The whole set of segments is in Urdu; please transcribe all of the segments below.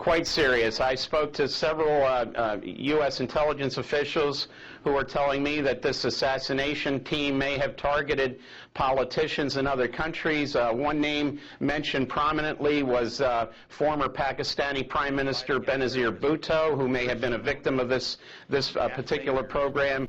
Quite serious. I spoke to several U.S. intelligence officials who are telling me that this assassination team may have targeted politicians in other countries. One name mentioned prominently was former Pakistani Prime Minister Benazir Bhutto, who may have been a victim of this particular program.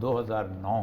2009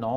9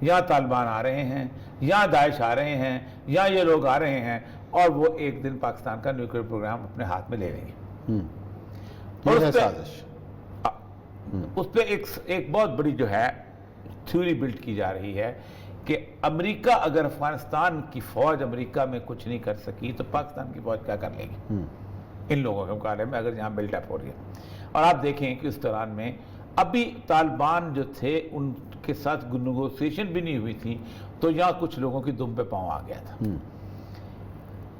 یہاں طالبان آ رہے ہیں، یہاں داعش آ رہے ہیں، یہاں یہ لوگ آ رہے ہیں، اور وہ ایک دن پاکستان کا نیوکلیئر پروگرام اپنے ہاتھ میں لے لیں گے. اور یہ ہے سازش. اس پہ ایک بہت بڑی جو ہے تھیوری بلڈ کی جا رہی ہے کہ امریکہ اگر افغانستان کی فوج امریکہ میں کچھ نہیں کر سکی تو پاکستان کی فوج کیا کر لے گی ان لوگوں کے مقابلے میں، اگر یہاں بلڈ اپ ہو رہی ہے. اور آپ دیکھیں کہ اس دوران میں ابھی طالبان جو تھے ان کے ساتھ نیگوسیشن بھی نہیں ہوئی تھی تو یہاں کچھ لوگوں کی دم پہ پاؤں آ گیا تھا.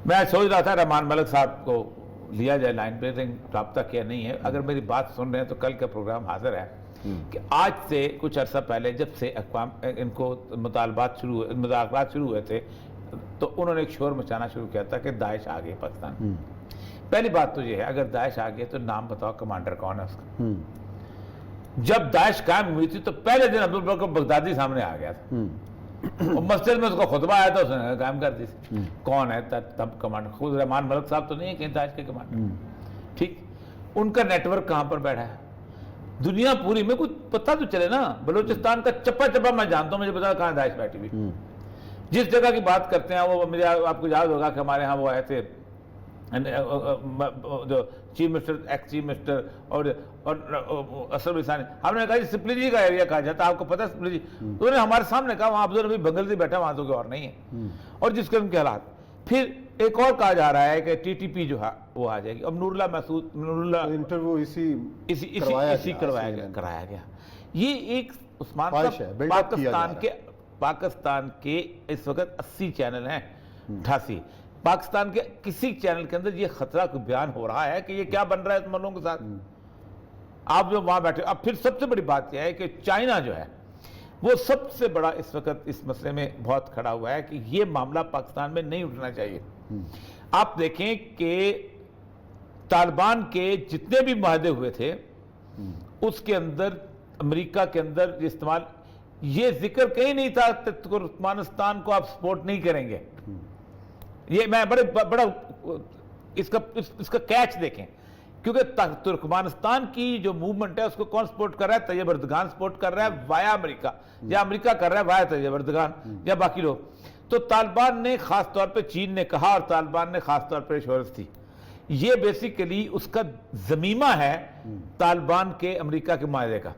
میں سوچ رہا تھا رحمان ملک صاحب کو لیا جائے لائن پہ، رابطہ کیا نہیں ہے. اگر میری بات سن رہے ہیں تو کل کا پروگرام حاضر ہے کہ آج سے کچھ عرصہ پہلے جب سے ان کو مذاکرات شروع ہوئے تھے تو انہوں نے ایک شور مچانا شروع کیا تھا کہ داعش آ گئی پاکستان. پہلی بات تو یہ ہے اگر داعش آ گئی تو نام بتاؤ کمانڈر کون ہے اس کا. جب داعش قائم ہوئی تھی تو پہلے دن عبدالبر بغدادی سامنے آ گیا تھا اور مسجد میں اس کو خطبہ آیا تھا، اس نے قائم کر دی. کون ہے تب کمانڈر؟ خود رحمان ملک صاحب تو نہیں ہے کہ داعش کے کمانڈر. ٹھیک، ان کا نیٹ ورک کہاں پر بیٹھا ہے؟ دنیا پوری میں کچھ پتہ تو چلے نا. بلوچستان کا چپا چپا میں جانتا ہوں، مجھے پتا کہاں داعش بیٹھی ہوئی. جس جگہ کی بات کرتے ہیں وہ مجھے آپ کو یاد ہوگا کہ ہمارے ہاں وہ آئے تھے جو chief minister, x chief minister اور اسد علی ثانی. ہم نے کہا جی سپلی جی کا ایریا کہا جاتا ہے، آپ کو پتہ ہے سپلی جی؟ تو انہوں نے ہمارے سامنے کہا وہاں عبدالنبی بنگل سے بیٹھا، وہاں تو کوئی اور نہیں ہے. اور جس قسم کے حالات. پھر ایک اور کہا جا رہا ہے کہ ٹی ٹی پی جو ہے وہ آ جائے گی. اب نور اللہ انٹرویو کرایا گیا. یہ ایک عثمان صاحب پاکستان کے اس وقت 80 چینل ہیں، 88. پاکستان کے کسی چینل کے اندر یہ خطرہ کو بیان ہو رہا ہے کہ یہ کیا بن رہا ہے اس ملکوں کے ساتھ. آپ جو وہاں بیٹھے. اب پھر سب سے بڑی بات یہ ہے کہ چائنا جو ہے وہ سب سے بڑا اس وقت اس مسئلے میں بہت کھڑا ہوا ہے کہ یہ معاملہ پاکستان میں نہیں اٹھنا چاہیے. آپ دیکھیں کہ طالبان کے جتنے بھی معاہدے ہوئے تھے اس کے اندر امریکہ کے اندر استعمال یہ ذکر کہیں نہیں تھا ترکمانستان کو آپ سپورٹ نہیں کریں گے. یہ میں بڑا اس کا کیچ دیکھیں کیونکہ ترکمانستان کی جو موومنٹ ہے اس کو کون سپورٹ کر رہا ہے؟ طیب اردگان سپورٹ کر رہا ہے وایا امریکہ، یا امریکہ کر رہا ہے وایا طیب اردگان یا باقی لوگ. تو طالبان نے خاص طور پہ چین نے کہا اور طالبان نے خاص طور پہ ایشورنس تھی. یہ بیسیکلی اس کا ضمیمہ ہے طالبان کے امریکہ کے معاہدے کا.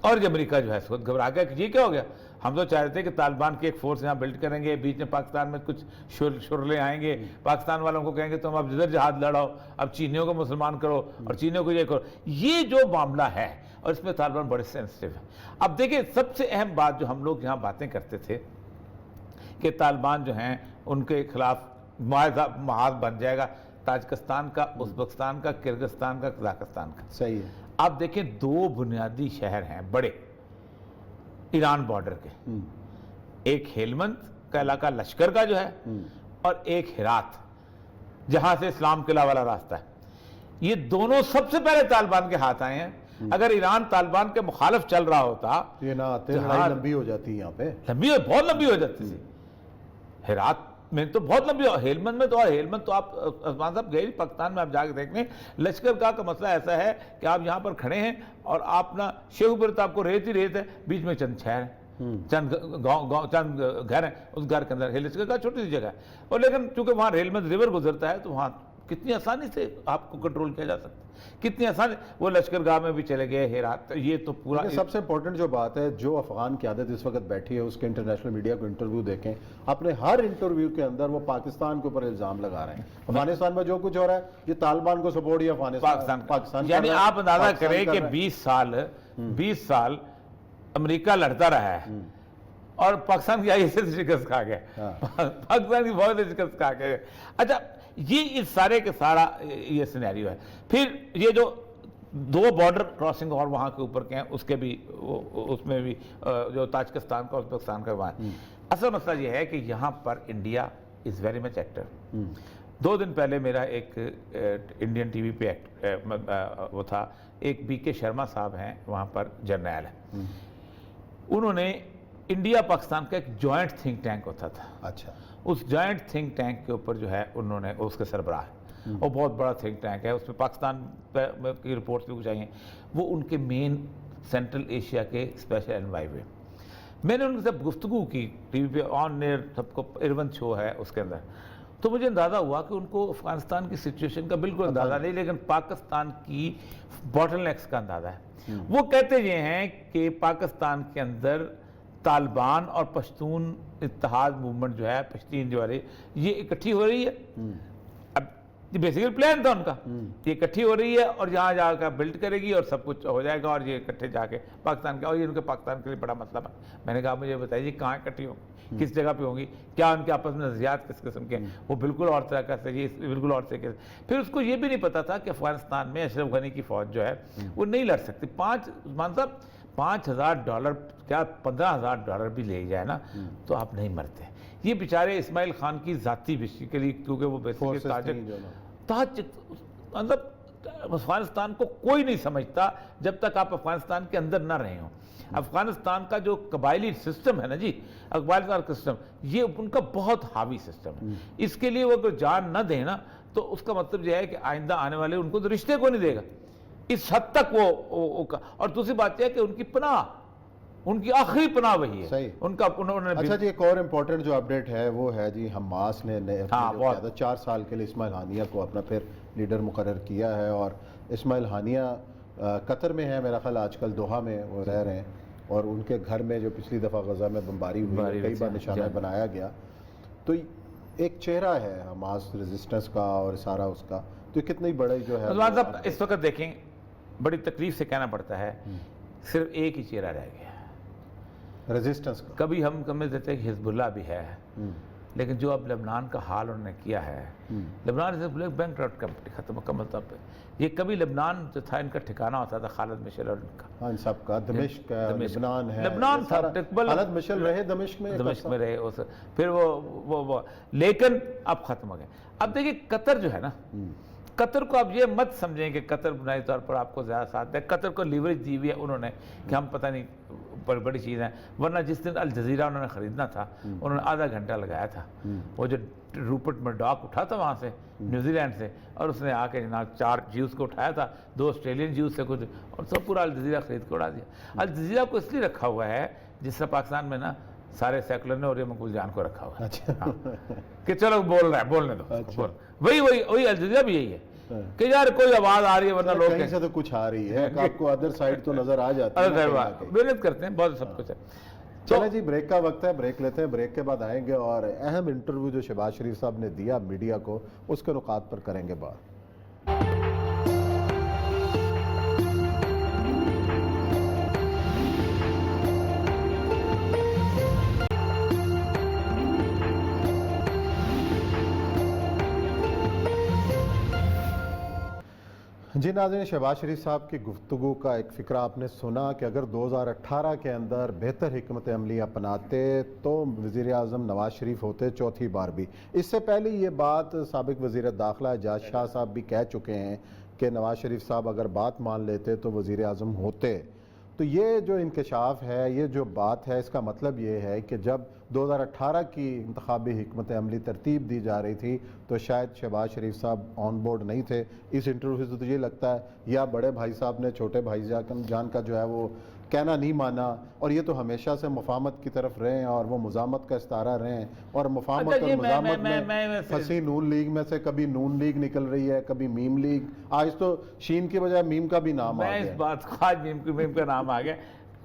اور یہ امریکہ جو ہے اس وقت گھبرا گیا کہ یہ کیا ہو گیا. ہم تو چاہ رہے تھے کہ طالبان کی ایک فورس یہاں بلڈ کریں گے، بیچ میں پاکستان میں کچھ شرلے آئیں گے، پاکستان والوں کو کہیں گے تم اب جدھر جہاد لڑاؤ، اب چینیوں کو مسلمان کرو اور چینیوں کو یہ کرو. یہ جو معاملہ ہے اور اس میں طالبان بڑے سینسٹیو ہے. اب دیکھیں سب سے اہم بات جو ہم لوگ یہاں باتیں کرتے تھے کہ طالبان جو ہیں ان کے خلاف محاذ بن جائے گا تاجکستان کا، ازبکستان کا، کرغزستان کا، قزاقستان کا. صحیح ہے. آپ دیکھیں دو بنیادی شہر ہیں بڑے ایران بارڈر کے، ایک ہیلمند کا علاقہ لشکر کا جو ہے اور ایک ہرات جہاں سے اسلام قلعہ والا راستہ ہے. یہ دونوں سب سے پہلے طالبان کے ہاتھ آئے ہیں. اگر ایران طالبان کے مخالف چل رہا ہوتا یہ نہ آتے، لڑائی لمبی ہو جاتی یہاں پہ، بہت لمبی ہو جاتی تھی. ہرات میں تو بہت لمبی، ہیلمند میں تو، اور ہیلمند تو آپ عثمان صاحب گئے پاکستان میں آپ جا کے دیکھ لیں. لشکر کا مسئلہ ایسا ہے کہ آپ یہاں پر کھڑے ہیں اور آپ نا شیخو پر تو آپ کو ریت ہی ریت ہے، بیچ میں چند شہر ہیں، چند گاؤں، چند گھر ہیں. اس گھر کے اندر لشکر کا چھوٹی سی جگہ ہے. اور لیکن چونکہ وہاں ہیلمند ریور گزرتا ہے تو وہاں کتنی آسانی سے آپ کو کنٹرول کیا جا سکتا ہے، کتنی آسانی. وہ لشکر گاہ میں بھی چلے گئے ہیرات. یہ تو پورا سب سے امپورٹنٹ جو بات ہے، جو افغان قیادت اس وقت بیٹھی ہے اس کے انٹرنیشنل میڈیا کو انٹرویو دیکھیں، اپنے ہر انٹرویو کے اندر وہ پاکستان کے اوپر الزام لگا رہے ہیں. افغانستان میں جو کچھ ہو رہا ہے یہ طالبان کو سپورٹ ہی پاکستان. یعنی آپ اندازہ کریں کہ 20 سال امریکہ لڑتا رہا ہے اور پاکستان کی آئی سے شکست کھا گیا، پاکستان کی فوج سے شکست کھا گیا. اچھا یہ اس سارے کے سارا یہ سینیریو ہے. پھر یہ جو دو بارڈر کراسنگ اور وہاں کے اوپر کے ہیں اس کے بھی اس میں بھی جو تاجکستان کا اور ازبکستان کا وہاں. اصل مسئلہ یہ ہے کہ یہاں پر India is very much actor. 2 دن پہلے میرا ایک انڈین ٹی وی پہ وہ تھا، ایک بی کے شرما صاحب ہیں وہاں پر جرنیل ہیں. انہوں نے انڈیا پاکستان کا ایک جوائنٹ تھنک ٹینک ہوتا تھا. اچھا. اس جوائنٹ تھنک ٹینک کے اوپر جو ہے انہوں نے اس کے سربراہ اور بہت بڑا تھنک ٹینک ہے، اس میں پاکستان کی رپورٹس بھی کچھ آئی ہیں. وہ ان کے مین سینٹرل ایشیا کے اسپیشل انوائے ہوئے. میں نے ان سے گفتگو کی ٹی وی پہ آن ایئر، سب کو ایرون شو ہے اس کے اندر، تو مجھے اندازہ ہوا کہ ان کو افغانستان کی سچویشن کا بالکل اندازہ نہیں، لیکن پاکستان کی باٹل نیکس کا اندازہ ہے۔ وہ کہتے یہ ہیں کہ پاکستان کے اندر طالبان اور پشتون اتحاد موومنٹ جو ہے، پشتین جو ہے یہ اکٹھی ہو رہی ہے۔ اب یہ بیسیکل پلان تھا ان کا، یہ اکٹھی ہو رہی ہے اور یہاں جا کر بلڈ کرے گی اور سب کچھ ہو جائے گا، اور یہ اکٹھے جا کے پاکستان کا، اور یہ ان کے پاکستان کے لیے بڑا مسئلہ ہے۔ میں نے کہا مجھے بتائیے کہاں اکٹھی ہوں گی، کس جگہ پہ ہوں گی، کیا ان کے آپس میں نظریات کس قسم کے ہیں، وہ بالکل اور طرح کا یہ بالکل اور طرح کے۔ پھر اس کو یہ بھی نہیں پتا تھا کہ افغانستان میں اشرف غنی کی فوج جو ہے وہ نہیں لڑ سکتی۔ عثمان صاحب $5,000 کیا $15,000 بھی لے جائے نا تو آپ نہیں مرتے۔ یہ بیچارے اسماعیل خان کی ذاتی بیسیکلی، کیونکہ وہ بیسیکلی مطلب افغانستان کو کوئی نہیں سمجھتا جب تک آپ افغانستان کے اندر نہ رہے ہوں۔ افغانستان کا جو قبائلی سسٹم ہے نا جی، افغانستان کا سسٹم، یہ ان کا بہت حاوی سسٹم ہے۔ اس کے لیے وہ اگر جان نہ دے نا تو اس کا مطلب یہ ہے کہ آئندہ آنے والے ان کو تو رشتے کو نہیں دے گا، اس حد تک وہ اور دوسری بات یہ ہے کہ ان کی پناہ، ان کی آخری پناہ وہی ہے ان کا۔ اچھا جی، ایک اور امپورٹنٹ جو اپڈیٹ ہے وہ ہے جی حماس نے 4 سال کے لیے اسماعیل ہانیہ کو اپنا پھر لیڈر مقرر کیا ہے، اور اسماعیل ہانیہ قطر میں ہے میرا خیال، آج کل دوحہ میں وہ رہ رہے ہیں، اور ان کے گھر میں جو پچھلی دفعہ غزہ میں بمباری ہوئی کئی بار نشانہ بنایا گیا، تو ایک چہرہ ہے حماس ریزسٹنس کا اور سارا اس کا، تو کتنی بڑی جو ہے اس وقت دیکھیں بڑی تکلیف سے کہنا پڑتا ہے صرف ایک ہی چہرہ رہ گیا ریزسٹنس کا۔ کبھی ہم سمجھ دیتے ہیں کہ حزب اللہ بھی ہے، لیکن جو اب لبنان کا حال انہوں نے کیا ہے، لبنان بینک راپٹ کمپنی ختم مکمل طور پہ، یہ کبھی لبنان جو تھا ان کا ٹھکانہ ہوتا تھا خالد مشعل اور ان کا، ان سب کا دمشق ہے، لبنان ہے، لبنان تھا، خالد مشعل رہے دمشق میں رہے، پھر وہ لیکن اب ختم ہو گئے۔ اب دیکھیں قطر جو ہے نا، قطر کو اب یہ مت سمجھیں کہ قطر بنیادی طور پر آپ کو زیادہ ساتھ دے، قطر کو لیوریج دی ہوئی ہے انہوں نے کہ ہم پتہ نہیں بڑی چیز ہیں، ورنہ جس دن الجزیرہ انہوں نے خریدنا تھا انہوں نے آدھا گھنٹہ لگایا تھا، وہ جو روپرٹ مرڈاک اٹھا تھا وہاں سے نیوزی لینڈ سے، اور اس نے آ کے جناب 4 جیوز کو اٹھایا تھا، 2 آسٹریلین جیوز سے کچھ، اور سب پورا الجزیرہ خرید کے اڑا دیا۔ الجزیرہ کو اس لیے رکھا ہوا ہے جس سے پاکستان میں نا سارے سیکولر نے اور یہ مقبول جان کو رکھا ہوا ہے کہ چلو بول رہا ہے، بولنے دو، وہی الجزیرہ بھی یہی ہے کہ یار کوئی آواز آ رہی ہے ورنہ لوگ کہیں سے تو کچھ آ رہی ہے، آپ کو ادر سائڈ تو نظر آ جاتی ہے، محنت کرتے ہیں بہت سب کچھ ہے۔ چلیں جی بریک کا وقت ہے، بریک لیتے ہیں، بریک کے بعد آئیں گے اور اہم انٹرویو جو شہباز شریف صاحب نے دیا میڈیا کو اس کے نکات پر کریں گے بات۔ جی ناظرین، شہباز شریف صاحب کی گفتگو کا ایک فقرہ آپ نے سنا کہ اگر 2018 کے اندر بہتر حکمت عملی اپناتے تو وزیر اعظم نواز شریف ہوتے 4تھی بار بھی۔ اس سے پہلے یہ بات سابق وزیر داخلہ اعجاز شاہ صاحب بھی کہہ چکے ہیں کہ نواز شریف صاحب اگر بات مان لیتے تو وزیر اعظم ہوتے۔ تو یہ جو انکشاف ہے، یہ جو بات ہے، اس کا مطلب یہ ہے کہ جب 2018 کی انتخابی حکمت عملی ترتیب دی جا رہی تھی تو شاید شہباز شریف صاحب آن بورڈ نہیں تھے۔ اس انٹرویو سے تو یہ لگتا ہے یا بڑے بھائی صاحب نے چھوٹے بھائی جان کا جو ہے وہ کہنا نہیں مانا، اور یہ تو ہمیشہ سے مفاہمت کی طرف رہے ہیں اور وہ مزاحمت کا استعارہ رہے ہیں، اور مفاہمت اور مزاحمت میں پھنسی نون لیگ میں سے کبھی نون لیگ نکل رہی ہے، کبھی میم لیگ، آج تو شین کی بجائے میم کا بھی نام آ گیا۔ میں اس بات کو آج میم کا نام آ گیا،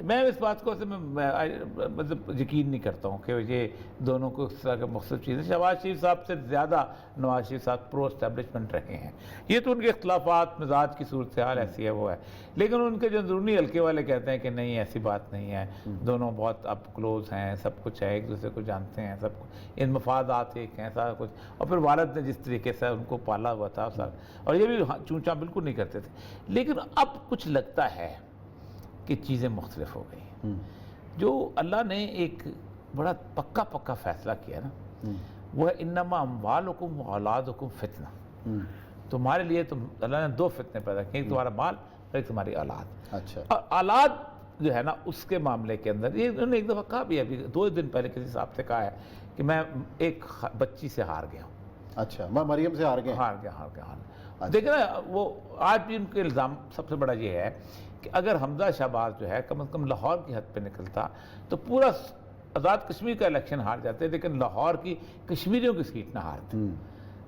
میں اس بات کو مطلب یقین نہیں کرتا ہوں کہ یہ دونوں کو اس طرح کے مختلف چیزیں۔ شہباز شریف صاحب سے زیادہ نواز شریف صاحب پرو اسٹیبلشمنٹ رہے ہیں، یہ تو ان کے اختلافات مزاج کی صورتحال ایسی ہے وہ ہے، لیکن ان کے جو اندرونی حلقے والے کہتے ہیں کہ نہیں ایسی بات نہیں ہے، دونوں بہت اب کلوز ہیں، سب کچھ ہے، ایک دوسرے کو جانتے ہیں، سب کچھ ان مفادات ایک ہیں، سارا کچھ، اور پھر والد نے جس طریقے سے ان کو پالا ہوا تھا سر، اور یہ بھی چونچا بالکل نہیں کرتے تھے، لیکن اب کچھ لگتا ہے کہ چیزیں مختلف ہو گئی۔ جو اللہ نے ایک بڑا پکا فیصلہ کیا نا، وہ ہے انما اموالکم واولادکم فتنہ، تمہارے لیے اللہ نے 2 فتنے پیدا کیے، ایک تمہارا مال اور ایک تمہاری اولاد۔ اچھا، اور اولاد جو ہے نا اس کے معاملے کے اندر یہ انہوں نے ایک دفعہ کہا بھی، ابھی 2 دن پہلے کسی صاحب سے کہا ہے کہ میں ایک بچی سے ہار گیا ہوں۔ اچھا، میں مریم سے ہار گیا، دیکھیں نا وہ آج بھی ان کے الزام سب سے بڑا یہ ہے کہ اگر حمزہ شہباز جو ہے کم از کم لاہور کی حد پہ نکلتا تو پورا آزاد کشمیر کا الیکشن ہار جاتے، لیکن لاہور کی کشمیریوں کی سیٹ نہ ہارتے۔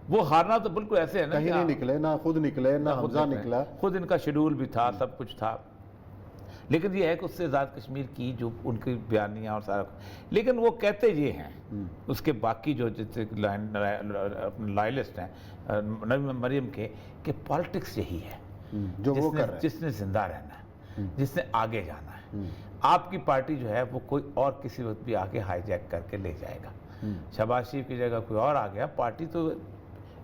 وہ ہارنا تو بالکل ایسے ہے نا، کہیں نہیں نکلے، نہ خود نکلے نہ حمزہ نکلا، خود ان کا شیڈول بھی تھا، سب کچھ تھا، لیکن یہ ہے کہ اس سے آزاد کشمیر کی جو ان کی بیانیاں اور سارا، لیکن وہ کہتے یہ ہیں اس کے باقی جو لائلسٹ ہیں نبی مریم کے، کہ پالیٹکس یہی ہے جو وہ کر رہے ہیں، جس نے زندہ رہنا ہے، جس نے آگے جانا ہے۔ آپ کی پارٹی جو ہے وہ کوئی اور کسی وقت بھی آگے ہائی جیک کر کے لے جائے گا۔ شہباز شریف کی جگہ کوئی اور آ گیا، پارٹی تو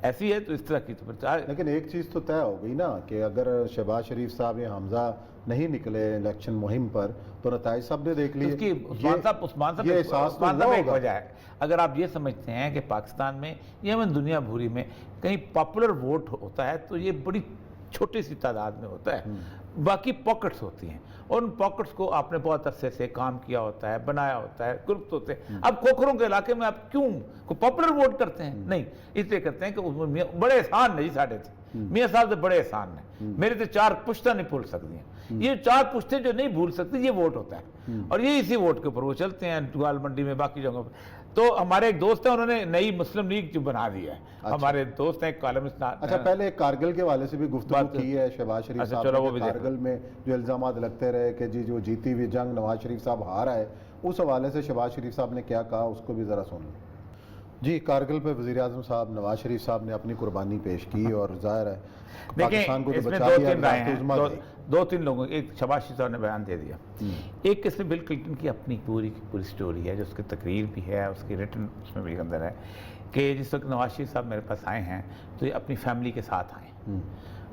ایسی ہے تو اس طرح کی تو پھر، لیکن ایک چیز تو طے ہو گئی نا کہ اگر شہباز شریف صاحب یا حمزہ نہیں نکلے الیکشن مہم پر تو نتائج سب نے دیکھ لیے۔ اس کی عثمان صاحب ایک وجہ ہے، اگر آپ یہ سمجھتے ہیں کہ پاکستان میں یا دنیا بھوری میں کہیں پاپولر ووٹ ہوتا ہے تو یہ بڑی چھوٹی سی تعداد میں ہوتا ہے، باقی پاکٹس ہوتی ہیں، اور ان پاکٹس کو آپ نے بہت عرصے سے کام کیا ہوتا ہے، بنایا ہوتا ہے، گروپس ہوتے ہیں۔ اب کھوکھروں کے علاقے میں آپ کیوں پاپولر ووٹ کرتے ہیں؟ نہیں، اس لیے کرتے ہیں کہ بڑے احسان نہیں ساڑھے تھے، میاں صاحب سے بڑے احسان ہیں، میرے تو 4 پشتہ نہیں بھول سکتی ہیں، یہ 4 پشتے جو نہیں بھول سکتی یہ ووٹ ہوتا ہے، اور یہ اسی ووٹ کے اوپر وہ چلتے ہیں گوال منڈی میں، باقی جگہوں پر۔ تو ہمارے ایک دوست ہیں، انہوں نے نئی مسلم لیگ جو بنا دی ہے، ہمارے دوست ہیں کالمسٹ۔ اچھا، پہلے کارگل کے حوالے سے بھی گفتگو کی ہے شہباز شریف صاحب نے، کارگل میں جو الزامات لگتے رہے کہ جی جو جیتی ہوئی جنگ نواز شریف صاحب ہار آئے، اس حوالے سے شہباز شریف صاحب نے کیا کہا، اس کو بھی ذرا سن لیں۔ جی، کارگل پہ وزیر اعظم صاحب نواز شریف صاحب نے اپنی قربانی پیش کی، اور ظاہر ہے پاکستان کو تو بچا لیا۔ 2-3 لوگوں، ایک شہباز شریف صاحب نے بیان دے دیا، ایک اس میں بل کلنٹن کی اپنی پوری کی پوری سٹوری ہے، جو اس کی تقریر بھی ہے، اس کی ریٹن اس میں بھی اندر ہے، کہ جس وقت نواز شریف صاحب میرے پاس آئے ہیں تو یہ اپنی فیملی کے ساتھ آئے،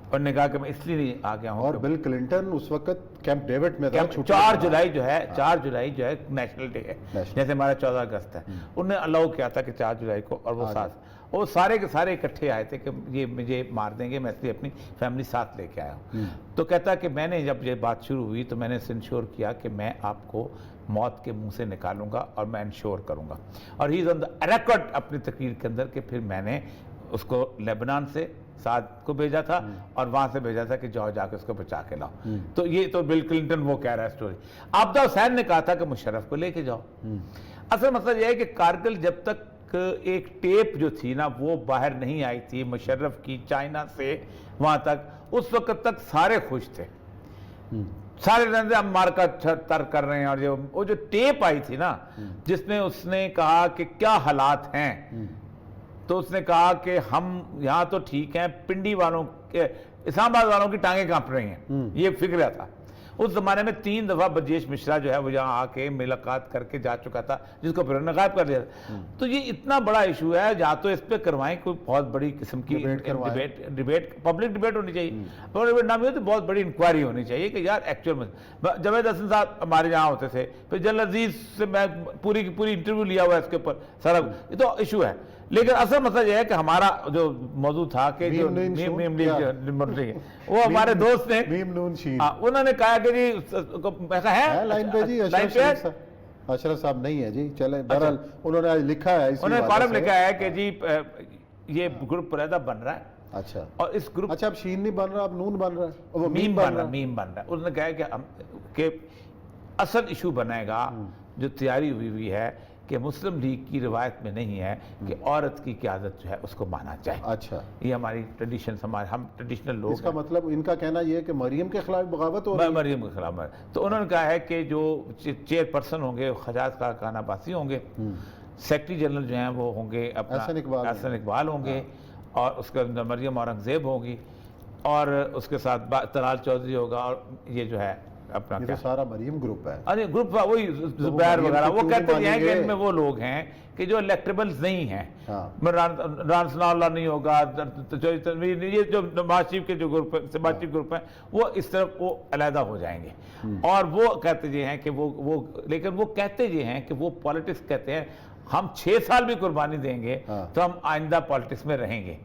اور نے کہا کہ میں اس لیے آ گیا ہوں، اور بل کلنٹن اس وقت کیمپ ڈیوڈ میں تھا۔ 4 جولائی جو ہے 4 جولائی جو ہے نیشنل ڈے ہے، جیسے ہمارا 14 اگست ہے، انہوں نے الاؤ کیا تھا کہ 4 جولائی کو، اور وہ ساتھ وہ سارے کے سارے اکٹھے آئے تھے کہ یہ مجھے مار دیں گے، میں اس لیے اپنی فیملی ساتھ لے کے آیا ہوں۔ تو کہتا کہ میں نے جب یہ بات شروع ہوئی تو میں نے انشور کیا کہ میں آپ کو موت کے منہ سے نکالوں گا، اور میں انشور کروں گا، اور ہی از آن دا ریکارڈ اپنی تقریر کے اندر کہ پھر میں نے اس کو لیبنان سے سعد کو بھیجا تھا، اور وہاں سے بھیجا تھا کہ جاؤ جا کے اس کو بچا کے لاؤ۔ تو یہ تو بل کلنٹن وہ کہہ رہا ہے سٹوری۔ عابدہ حسین نے کہا تھا کہ مشرف کو لے کے جاؤ۔ اصل مسئلہ یہ ہے کہ کارگل جب تک ایک ٹیپ جو تھی نا وہ باہر نہیں آئی تھی مشرف کی چائنا سے وہاں تک، اس وقت تک سارے خوش تھے، سارے رہتے ہم مارکا تر کر رہے ہیں، اور وہ جو ٹیپ آئی تھی نا جس میں اس نے کہا کہ کیا حالات ہیں، تو اس نے کہا کہ ہم یہاں تو ٹھیک ہیں، پنڈی والوں کے، اسلام آباد والوں کی ٹانگیں کانپ رہی ہیں، یہ فکر تھا۔ اس زمانے میں 3 دفعہ برجیش مشرا جو ہے وہ یہاں آ کے ملاقات کر کے جا چکا تھا، جس کو پھر انہوں نے غائب کر دیا تھا۔ تو یہ اتنا بڑا ایشو ہے، یا تو اس پہ کروائیں کوئی بہت بڑی قسم کی ڈیبیٹ، پبلک ڈیبیٹ ہونی چاہیے، پبلک ڈیبیٹ نہ بھی ہو تو بہت بڑی انکوائری ہونی چاہیے کہ یار ایکچوئل میں۔ جاوید حسن صاحب ہمارے یہاں ہوتے تھے، پھر جلال عزیز سے میں پوری کی پوری انٹرویو لیا ہوا ہے اس کے اوپر سارا، یہ تو ایشو ہے۔ لیکن اصل مسئلہ یہ ہے کہ ہمارا جو موضوع تھا کہ جو وہ ہمارے دوست نے انہوں نے کہا کہ جی ہے لائن پہ جی اشرف صاحب نہیں ہے جی، چلیں بہرحال انہوں نے لکھا ہے، انہوں نے کالم لکھا ہے کہ جی یہ گروپ علیحدہ بن رہا ہے، اچھا، اور اس گروپ، اچھا اب شین نہیں بن رہا، اب نون بن رہا ہے، وہ میم بن رہا ہے۔ انہوں نے کہا کہ اصل ایشو بنائے گا جو تیاری ہوئی ہے کہ مسلم لیگ کی روایت میں نہیں ہے کہ عورت کی قیادت جو ہے اس کو مانا جائے۔ اچھا، یہ ہماری ٹریڈیشن، ہم ٹریڈیشنل لوگ، اس کا مطلب ان کا کہنا یہ ہے کہ مریم کے خلاف بغاوت ہو رہی ہے، مریم کے خلاف۔ تو انہوں نے کہا ہے کہ جو چیئر پرسن ہوں گے حجاز خان عباسی ہوں گے، سیکرٹری جنرل جو ہیں وہ ہوں گے احسن اقبال ہوں گے، اور اس کے اندر مریم اورنگزیب ہوگی، اور اس کے ساتھ طلال چودھری ہوگا، اور یہ جو ہے اپنا یہ تو سارا مریم گروپ ہے، ارے گروپ وہی زبیر وغیرہ، وہ کہتے ہیں کہ ان میں وہ لوگ ہیں کہ جو الیکٹیبلز نہیں ہیں، ران ثناء اللہ نہیں ہوگا، یہ جو نواز شریف کے جو گروپ شہباز شریف گروپ ہیں وہ اس طرف وہ علیحدہ ہو جائیں گے، اور وہ کہتے یہ ہیں کہ وہ لیکن وہ کہتے یہ ہیں کہ وہ پالیٹکس کہتے ہیں ہم 6 سال بھی قربانی دیں گے تو ہم آئندہ پالیٹکس میں رہیں گے،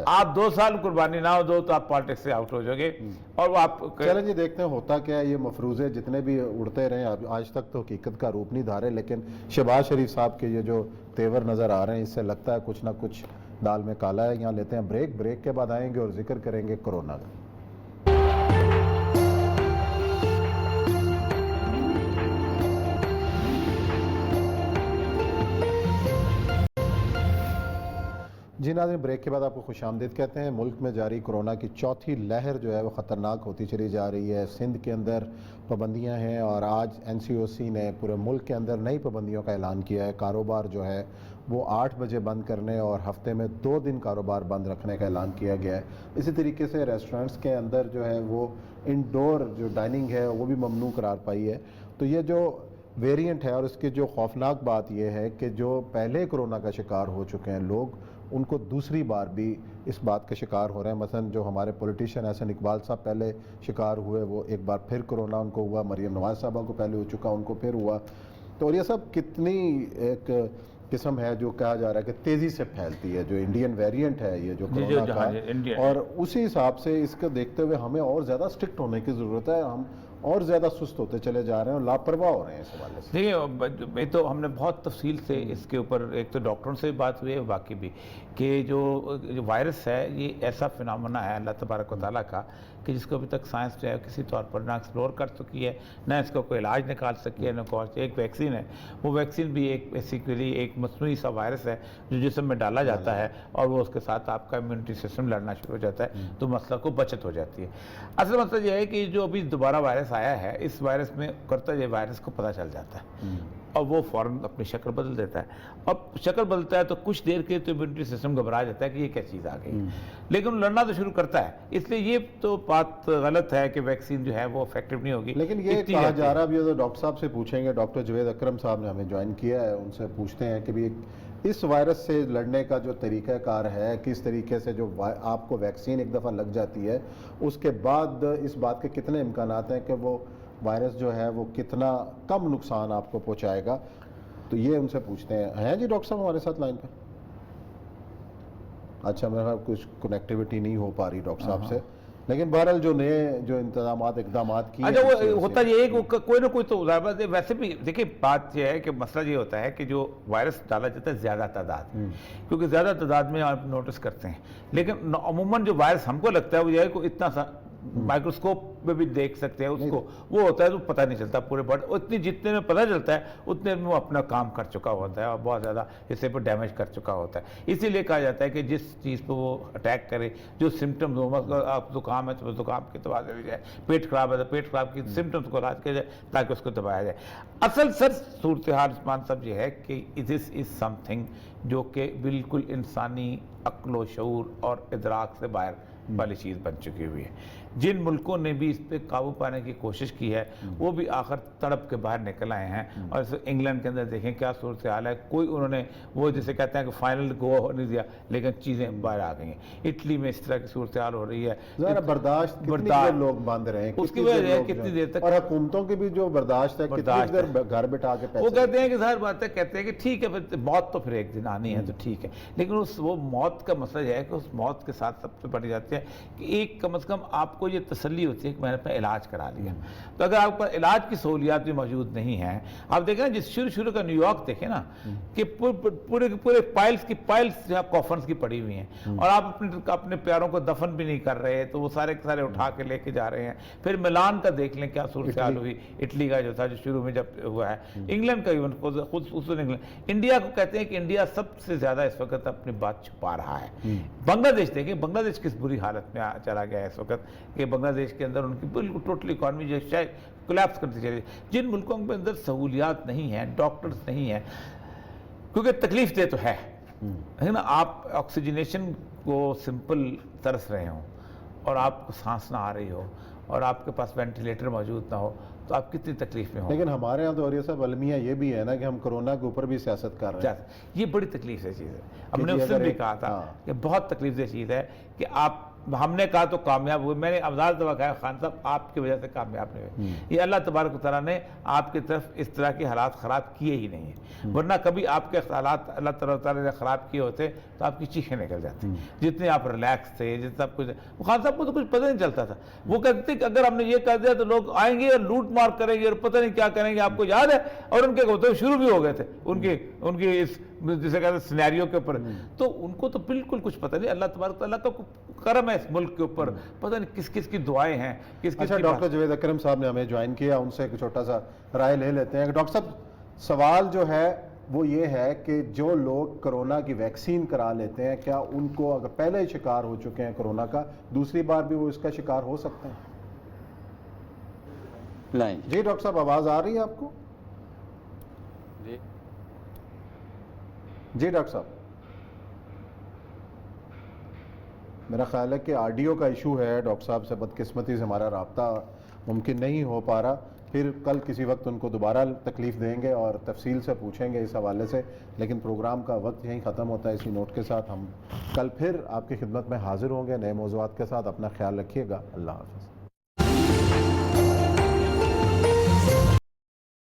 آپ 2 سال قربانی نہ ہو دو تو آپ پالیٹکس سے آؤٹ ہو جائیں گے، اور وہ آپ چلیں جی دیکھتے ہیں ہوتا کیا ہے۔ یہ مفروضے جتنے بھی اڑتے رہے آج تک تو حقیقت کا روپ نہیں دھارے، لیکن شہباز شریف صاحب کے یہ جو تیور نظر آ رہے ہیں اس سے لگتا ہے کچھ نہ کچھ دال میں کالا ہے. یہاں لیتے ہیں بریک کے بعد آئیں گے اور ذکر کریں گے کورونا کا. جی ناظرین، بریک کے بعد آپ کو خوش آمدید کہتے ہیں. ملک میں جاری کورونا کی چوتھی لہر جو ہے وہ خطرناک ہوتی چلی جا رہی ہے. سندھ کے اندر پابندیاں ہیں اور آج NCOC نے پورے ملک کے اندر نئی پابندیوں کا اعلان کیا ہے. کاروبار جو ہے وہ 8 بجے بند کرنے اور ہفتے میں 2 دن کاروبار بند رکھنے کا اعلان کیا گیا ہے. اسی طریقے سے ریسٹورنٹس کے اندر جو ہے وہ انڈور جو ڈائننگ ہے وہ بھی ممنوع قرار پائی ہے. تو یہ جو ویریئنٹ ہے اور اس کی جو خوفناک بات یہ ہے کہ جو پہلے کورونا کا شکار ہو چکے ہیں لوگ، ان کو دوسری بار بھی اس بات کا شکار ہو رہے ہیں. مثلا جو ہمارے پولیٹیشین احسن اقبال صاحب پہلے شکار ہوئے، وہ ایک بار پھر کورونا ان کو ہوا. مریم نواز صاحبہ کو پہلے ہو چکا، ان کو پھر ہوا. تو اور یہ سب کتنی ایک قسم ہے جو کہا جا رہا ہے کہ تیزی سے پھیلتی ہے، جو انڈین ویریئنٹ ہے یہ جو کورونا کا. اور اسی حساب سے اس کو دیکھتے ہوئے ہمیں اور زیادہ سٹرکٹ ہونے کی ضرورت ہے. ہم اور زیادہ سست ہوتے چلے جا رہے ہیں اور لاپرواہ ہو رہے ہیں اس حوالے سے. دیکھیے، تو ہم نے بہت تفصیل سے اس کے اوپر ایک تو ڈاکٹروں سے بات ہوئی ہے، باقی بھی کہ جو وائرس ہے یہ ایسا فنامنا ہے اللہ تبارک و تعالیٰ کا کہ جس کو ابھی تک سائنس جو ہے کسی طور پر نہ ایکسپلور کر چکی ہے، نہ اس کو کوئی علاج نکال سکی ہے، نہ کوئی ایک ویکسین ہے. وہ ویکسین بھی ایک بیسیکلی ایک مصنوعی سا وائرس ہے جو جسم میں ڈالا جاتا ہے اور وہ اس کے ساتھ آپ کا امیونٹی سسٹم لڑنا شروع ہو جاتا ہے، تو مسئلہ کو بچت ہو جاتی ہے. اصل مسئلہ یہ ہے کہ جو ابھی دوبارہ وائرس آیا ہے، اس وائرس میں کرتا یہ وائرس کو پتہ چل جاتا ہے اور وہ فوراً اپنی شکل بدل دیتا ہے. اب شکل بدلتا ہے تو کچھ دیر کے تو امیونٹی سسٹم گھبرا جاتا ہے کہ یہ کیا چیز آ گئی، لیکن لڑنا تو شروع کرتا ہے. اس لیے یہ تو بات غلط ہے کہ ویکسین جو ہے وہ افیکٹو نہیں ہوگی. لیکن یہ کہا جا رہا ہے، ابھی ڈاکٹر صاحب سے پوچھیں گے، ڈاکٹر جوید اکرم صاحب نے ہمیں جوائن کیا ہے، ان سے پوچھتے ہیں کہ بھی اس وائرس سے لڑنے کا جو طریقہ کار ہے، کس طریقے سے جو آپ کو ویکسین ایک دفعہ لگ جاتی ہے اس کے بعد اس بات کے کتنے امکانات ہیں کہ وہ وائرس جو ہے وہ کتنا کم نقصان آپ کو پہنچائے گا. تو یہ ان سے پوچھتے ہیں جی ڈاکٹر صاحب ہمارے ساتھ لائن پہ. اچھا، میرے خیال کچھ کنیکٹیوٹی نہیں ہو پا رہی ڈاکٹر صاحب سے، لیکن بہرحال جو نئے جو اقدامات کی. اچھا، وہ ہوتا یہ ہے کہ کوئی نہ کوئی تو ویسے بھی دیکھیں بات یہ ہے کہ مسئلہ یہ ہوتا ہے کہ جو وائرس ڈالا جاتا ہے زیادہ تعداد، کیونکہ زیادہ تعداد میں آپ نوٹس کرتے ہیں. لیکن عموماً جو وائرس ہم کو لگتا ہے وہ یہ ہے کہ اتنا سا مائکروسکوپ میں بھی دیکھ سکتے ہیں اس کو، وہ ہوتا ہے تو پتہ نہیں چلتا پورے باڈی. اتنی جتنے میں پتہ چلتا ہے اتنے میں وہ اپنا کام کر چکا ہوتا ہے اور بہت زیادہ حصے پہ ڈیمیج کر چکا ہوتا ہے. اسی لیے کہا جاتا ہے کہ جس چیز پہ وہ اٹیک کرے، جو سمٹمز ہو، آپ زکام ہے تو زکام کی دوا دے دی جائے، پیٹ خراب ہے تو پیٹ خراب کی سمٹمز کو علاج کیا جائے تاکہ اس کو دبایا جائے. اصل سر صورتحال عثمان صاحب یہ ہے کہ دس از سم تھنگ جو کہ بالکل انسانی عقل و شعور اور ادراک سے باہر والی چیز بن چکی ہوئی ہے. جن ملکوں نے بھی اس پہ قابو پانے کی کوشش کی ہے وہ بھی آخر تڑپ کے باہر نکل آئے ہیں. اور انگلینڈ کے اندر دیکھیں کیا صورتحال ہے، کوئی انہوں نے وہ جسے کہتے ہیں کہ فائنل گو نہیں دیا لیکن چیزیں باہر آ گئی ہیں. اٹلی میں اس طرح کی صورتحال ہو رہی ہے، ذرا برداشت کتنی دیر لوگ باندھ رہے ہیں، اس کی وجہ ہے کتنی دیر تک، اور حکومتوں کی بھی جو برداشت ہے کتنی دیر گھر بٹھا کے پیسے. وہ کہتے ہیں کہ ظاہر بات ہے، کہتے ہیں کہ ٹھیک ہے موت تو پھر ایک دن آنی ہے تو ٹھیک ہے، لیکن وہ موت کا مسئلہ یہ ہے کہ اس موت کے ساتھ سب سے بڑی جاتی ہے کہ ایک کم از کم آپ کو یہ تسلی ہوتی ہے کہ میں نے اپنا علاج کرا لیا. تو اگر آپ پر علاج کی سہولیات بھی موجود نہیں ہیں، آپ دیکھیں نا جس شروع کا نیو یارک دیکھیں نا کہ پورے پائلز کی کافنز کی پڑی ہوئی ہیں اور آپ اپنے پیاروں کو دفن بھی نہیں کر رہے، تو وہ سارے کے سارے اٹھا کے لے کے جا رہے ہیں. پھر ملان کا دیکھ لیں کیا صورتحال ہوئی، اٹلی کا جو تھا جو شروع میں جب ہوا ہے، انگلینڈ کا ایون خود انگلینڈ. انڈیا کو کہتے ہیں کہ انڈیا سب سے زیادہ اس وقت اپنی بات چھپا رہا ہے. بنگلہ دیش دیکھیں، بنگلہ دیش کس بری حالت میں چلا گیا ہے اس وقت کہ بنگلہ دیش کے اندر ان کی بالکل ٹوٹل اکانومی جو شاید کولیپس کرتی چلی. جن ملکوں کے اندر سہولیات نہیں ہیں، ڈاکٹرز نہیں ہیں، کیونکہ تکلیف دہ تو ہے نا، آپ آکسیجنیشن کو سمپل ترس رہے ہوں اور آپ کو سانس نہ آ رہی ہو اور آپ کے پاس وینٹیلیٹر موجود نہ ہو تو آپ کتنی تکلیف میں ہوں. لیکن ہمارے یہاں تو اور یہ سب المیہ یہ بھی ہے نا کہ ہم کرونا کے اوپر بھی سیاست کر رہے ہیں. یہ بڑی تکلیف دہ چیز ہے. ہم نے اس دن بھی کہا تھا کہ بہت تکلیف دہ چیز ہے کہ آپ، ہم نے کہا تو کامیاب ہوئے. میں نے ابزار دفعہ کہا خان صاحب آپ کی وجہ سے کامیاب نہیں ہوئے. یہ اللہ تبارک و تعالیٰ نے آپ کی طرف اس طرح کے حالات خراب کیے ہی نہیں ہیں، ورنہ کبھی آپ کے حالات اللہ تبارک و تعالیٰ نے خراب کیے ہوتے تو آپ کی چیخیں نکل جاتی. جتنے آپ ریلیکس تھے، جتنا کچھ، خان صاحب کو تو کچھ پتہ نہیں چلتا تھا. وہ کہتے کہ اگر ہم نے یہ کر دیا تو لوگ آئیں گے اور لوٹ مار کریں گے اور پتہ نہیں کیا کریں گے. آپ کو یاد ہے، اور ان کے ہوتے شروع بھی ہو گئے تھے ان کی اس جسے کہتے ہیں سینیریو کے اوپر، تو ان کو تو بالکل کچھ پتہ نہیں. اللہ تبارک تعالیٰ کا کرم ہے اس ملک کے اوپر، پتہ نہیں کس کس کی دعائیں ہیں، کس کس اچھا کی ڈاکٹر جاوید اکرم صاحب نے ہمیں جوائن کیا، ان سے ایک چھوٹا سا رائے لے لیتے ہیں. ڈاکٹر صاحب سوال جو ہے وہ یہ ہے کہ جو لوگ کرونا کی ویکسین کرا لیتے ہیں، کیا ان کو اگر پہلے ہی شکار ہو چکے ہیں کرونا کا، دوسری بار بھی وہ اس کا شکار ہو سکتے ہیں؟ نہیں جی ڈاکٹر صاحب آواز آ رہی ہے آپ کو؟ جی جی ڈاکٹر صاحب میرا خیال ہے کہ آڈیو کا ایشو ہے، ڈاکٹر صاحب سے بدقسمتی سے ہمارا رابطہ ممکن نہیں ہو پا رہا. پھر کل کسی وقت ان کو دوبارہ تکلیف دیں گے اور تفصیل سے پوچھیں گے اس حوالے سے، لیکن پروگرام کا وقت یہیں ختم ہوتا ہے. اسی نوٹ کے ساتھ ہم کل پھر آپ کی خدمت میں حاضر ہوں گے نئے موضوعات کے ساتھ. اپنا خیال رکھیے گا. اللہ حافظ.